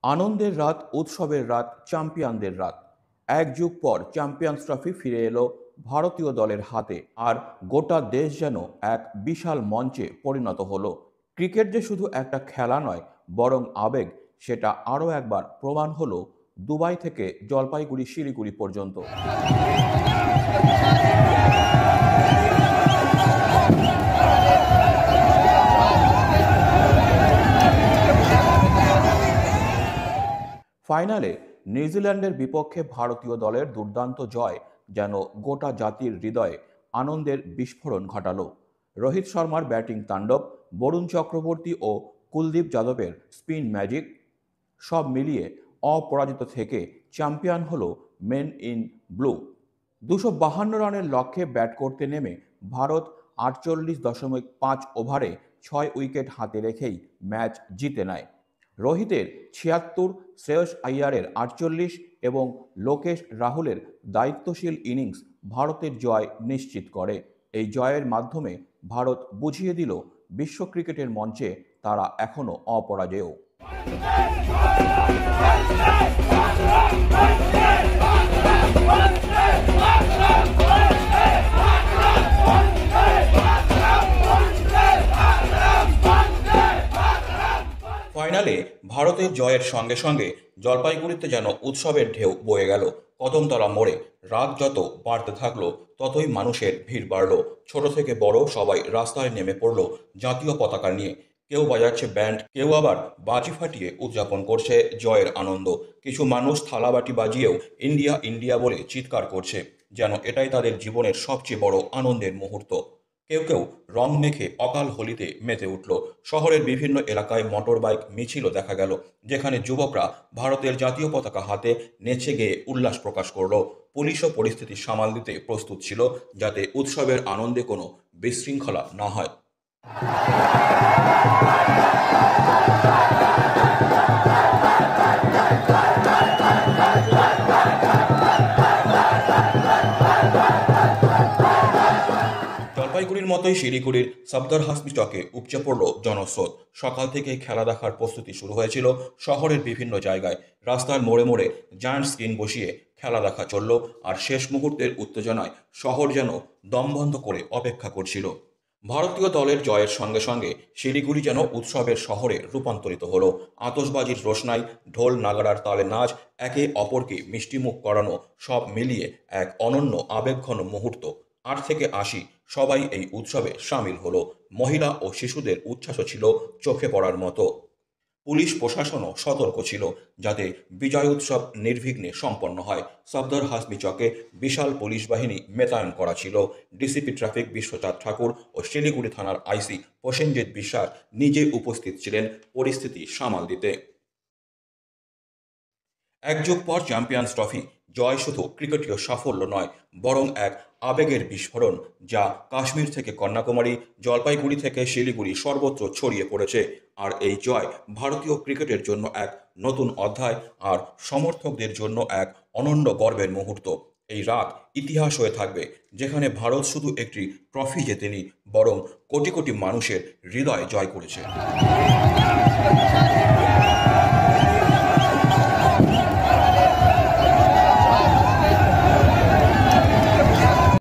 আনন্দের রাত, উৎসবের রাত, চ্যাম্পিয়নদের রাত। এক যুগ পর চ্যাম্পিয়ন্স ট্রফি ফিরে এলো ভারতীয় দলের হাতে, আর গোটা দেশ যেন এক বিশাল মঞ্চে পরিণত হলো। ক্রিকেট যে শুধু একটা খেলা নয়, বরং আবেগ, সেটা আরও একবার প্রমাণ হলো দুবাই থেকে জলপাইগুড়ি শিলিগুড়ি পর্যন্ত। ফাইনালে নিউজিল্যান্ডের বিপক্ষে ভারতীয় দলের দুর্দান্ত জয় যেন গোটা জাতির হৃদয়ে আনন্দের বিস্ফোরণ ঘটালো। রোহিত শর্মার ব্যাটিং তাণ্ডব, বরুণ চক্রবর্তী ও কুলদীপ যাদবের স্পিন ম্যাজিক, সব মিলিয়ে অপরাজিত থেকে চ্যাম্পিয়ন হলো মেন ইন ব্লু। 252 রানের লক্ষ্যে ব্যাট করতে নেমে ভারত 48.5 ওভারে 6 উইকেট হাতে রেখেই ম্যাচ জিতে নেয়। রোহিতের 76, শ্রেয়স আইয়ারের 48 এবং লোকেশ রাহুলের দায়িত্বশীল ইনিংস ভারতের জয় নিশ্চিত করে। এই জয়ের মাধ্যমে ভারত বুঝিয়ে দিল বিশ্ব ক্রিকেটের মঞ্চে তারা এখনও অপরাজেয়। ফাইনালে ভারতের জয়ের সঙ্গে সঙ্গে জলপাইগুড়িতে যেন উৎসবের ঢেউ বয়ে গেল। কদমতলা মোড়ে রাত যত বাড়তে থাকলো, ততই মানুষের ভিড় বাড়ল। ছোট থেকে বড় সবাই রাস্তায় নেমে পড়ল জাতীয় পতাকা নিয়ে। কেউ বাজাচ্ছে ব্যান্ড, কেউ আবার বাজি ফাটিয়ে উদযাপন করছে জয়ের আনন্দ। কিছু মানুষ থালাবাটি বাজিয়েও ইন্ডিয়া ইন্ডিয়া বলে চিৎকার করছে, যেন এটাই তাদের জীবনের সবচেয়ে বড় আনন্দের মুহূর্ত। কেউ কেউ রং মেখে অকাল হোলিতে মেতে উঠল। শহরের বিভিন্ন এলাকায় মোটর বাইক মিছিলও দেখা গেল, যেখানে যুবকরা ভারতের জাতীয় পতাকা হাতে নেচে গেয়ে উল্লাস প্রকাশ করল। পুলিশও পরিস্থিতি সামাল দিতে প্রস্তুত ছিল, যাতে উৎসবের আনন্দে কোনো বিশৃঙ্খলা না হয়। জলপাইগুড়ির মতোই শিলিগুড়ির সফদর হাসমি চকে উপচে পড়ল জনস্রোত। সকাল থেকে খেলা দেখার প্রস্তুতি শুরু হয়েছিল শহরের বিভিন্ন জায়গায়। রাস্তার মোড়ে মোড়ে জায়ান্ট স্ক্রিন বসিয়ে খেলা দেখা চলল, আর শেষ মুহূর্তের উত্তেজনায় শহর যেন দমবন্ধ করে অপেক্ষা করছিল। ভারতীয় দলের জয়ের সঙ্গে সঙ্গে শিলিগুড়ি যেন উৎসবের শহরে রূপান্তরিত হলো। আতশবাজির রোশনাই, ঢোল নাগাড়ার তালে নাচ, একে অপরকে মিষ্টিমুখ করানো, সব মিলিয়ে এক অনন্য আবেগঘন মুহূর্ত। 8 থেকে 80 সবাই এই উৎসবে সামিল হলো। মহিলা ও শিশুদের উচ্ছ্বাসও ছিল চোখে পড়ার মতো। পুলিশ প্রশাসনও সতর্ক ছিল, যাতে বিজয় উৎসব নির্বিঘ্নে সম্পন্ন হয়। সফদর হাসমি চকে বিশাল পুলিশ বাহিনী মোতায়েন করা ছিল। ডিসিপি ট্রাফিক বিশ্বচাঁদ ঠাকুর ও শিলিগুড়ি থানার আইসি প্রসেনজিৎ বিশ্বাস নিজে উপস্থিত ছিলেন পরিস্থিতি সামাল দিতে। এক যুগ পর চ্যাম্পিয়ন্স ট্রফি জয় শুধু ক্রিকেটীয় সাফল্য নয়, বরং এক আবেগের বিস্ফোরণ, যা কাশ্মীর থেকে কন্যাকুমারী, জলপাইগুড়ি থেকে শিলিগুড়ি সর্বত্র ছড়িয়ে পড়েছে। আর এই জয় ভারতীয় ক্রিকেটের জন্য এক নতুন অধ্যায়, আর সমর্থকদের জন্য এক অনন্য গর্বের মুহূর্ত। এই রাত ইতিহাস হয়ে থাকবে, যেখানে ভারত শুধু একটি ট্রফি জেতেনি, বরং কোটি কোটি মানুষের হৃদয় জয় করেছে।